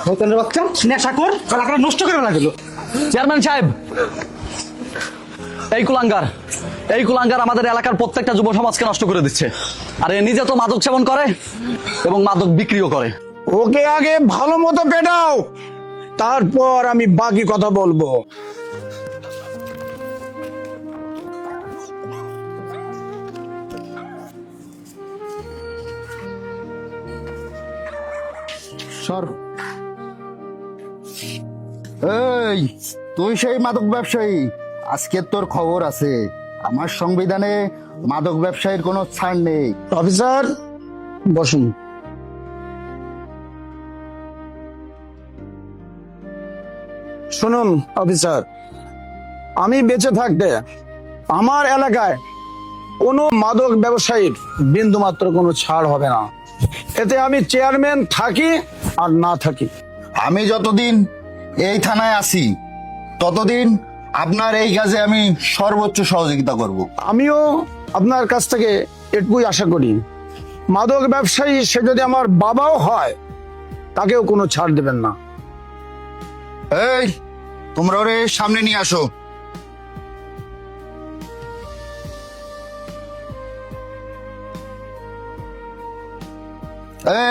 শয়তানের বাচ্চা নেশা কর এলাকাটা নষ্ট করে লাগলো। চেয়ারম্যান সাহেব, এই কুলাঙ্গার আমাদের এলাকার প্রত্যেকটা যুব সমাজকে নষ্ট করে দিচ্ছে। আর এ নিজে তো মাদক সেবন করে এবং মাদক বিক্রিও করে। ওকে আগে ভালো মতো পেটাও, তারপর আমি বাকি কথা বলবো। সর। এই, তুই সেই মাদক ব্যবসায়ী? আজকে তোর খবর আছে। আমার সংবিধানে মাদক ব্যবসায়ীর কোনো ছাড় নেই। অফিসার বসুন। শুনুন অফিসার, আমি বেঁচে থাকতে আমার এলাকায় কোনো মাদক ব্যবসায়ীর বিন্দু মাত্র কোনো ছাড় হবে না। এতে আমি চেয়ারম্যান থাকি আর না থাকি। আমি যতদিন এই থানায় আছি ততদিন আপনার এই কাজে আমি সর্বোচ্চ সহযোগিতা করব। আমিও আপনার কাছ থেকে এটুকুই আশা করি, মাদক ব্যবসায়ী সে যদি আমার বাবাও হয় তাকেও কোনো ছাড় দেবেন না। এই, তোমরা ওরে সামনে নিয়ে আসো।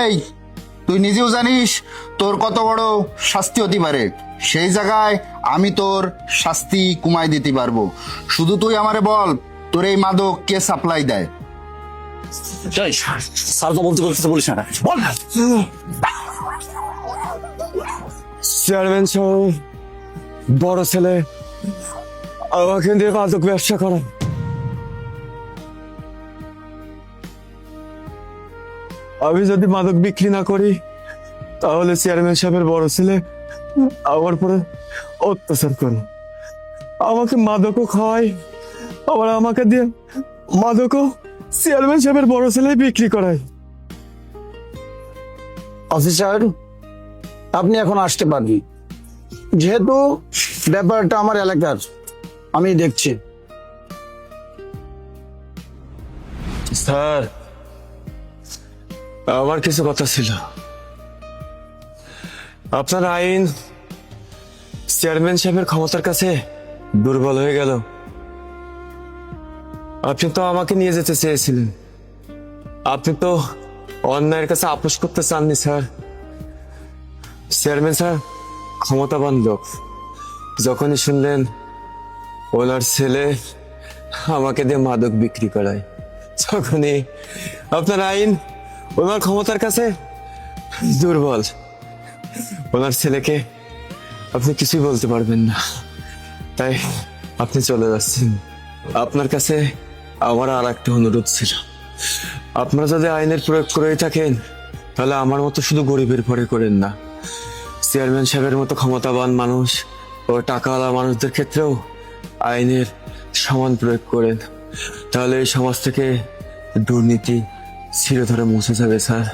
এই, তুই নিজেও জানিস তোর কত বড় শাস্তি হতে পারে। সেই জায়গায় আমি তোর শাস্তি কমাই দিতে পারবো। শুধু তুই আমারে বল, তোর এই মাদক কে সাপ্লাই দেয়? স্যার তো বলতে বলিস না, বল। চেয়ারম্যান সাহেব বড় ছেলে আমাকে দিয়ে মাদক ব্যবসা করা। আমি যদি মাদক বিক্রি না করি তাহলে চেয়ারম্যান সাহেবের বড় ছেলে আমার পরে অত্যাচার করে, আমাকে মাদকও খাওয়ায়, আবার আমাকে দিয়ে মাদকও চেয়ারম্যান সাহেবের বড় ছেলে বিক্রি করায়। অফিসার, আপনি এখন আসতে পারবেন, যেহেতু ব্যাপারটা আমার এলাকার, আমি দেখছি। স্যার, আমার কিছু কথা ছিল। আপনার আইন চেয়ারম্যান সাহেবের ক্ষমতার কাছে দুর্বল হয়ে গেল। আপনি তো আমাকে নিয়ে যেতে চেয়েছিলেন, আপনি তো অন্যায়ের কাছে আপোষ করতে চাননি স্যার। চেয়ারম্যান স্যার ক্ষমতাবান লোক, যখনই শুনলেন ওনার ছেলে আমাকে দিয়ে মাদক বিক্রি করায়, তখনই আপনার আইন ওনার ক্ষমতার কাছে দুর্বল। ওনার ছেলেকে আপনি কিছুই বলতে পারবেন না, তাই আপনি চলে যাচ্ছেন। আপনার কাছে আমার আর একটা অনুরোধ ছিল, আপনারা যদি আইনের প্রয়োগ করে থাকেন তাহলে আমার মতো শুধু গরিবের পরে করেন না, চেয়ারম্যান সাহেবের মতো ক্ষমতাবান মানুষ ও টাকাওয়ালা মানুষদের ক্ষেত্রেও আইনের সমান প্রয়োগ করেন। তাহলে এই সমাজ থেকে দুর্নীতি চিরতরে মুছে যাবে স্যার।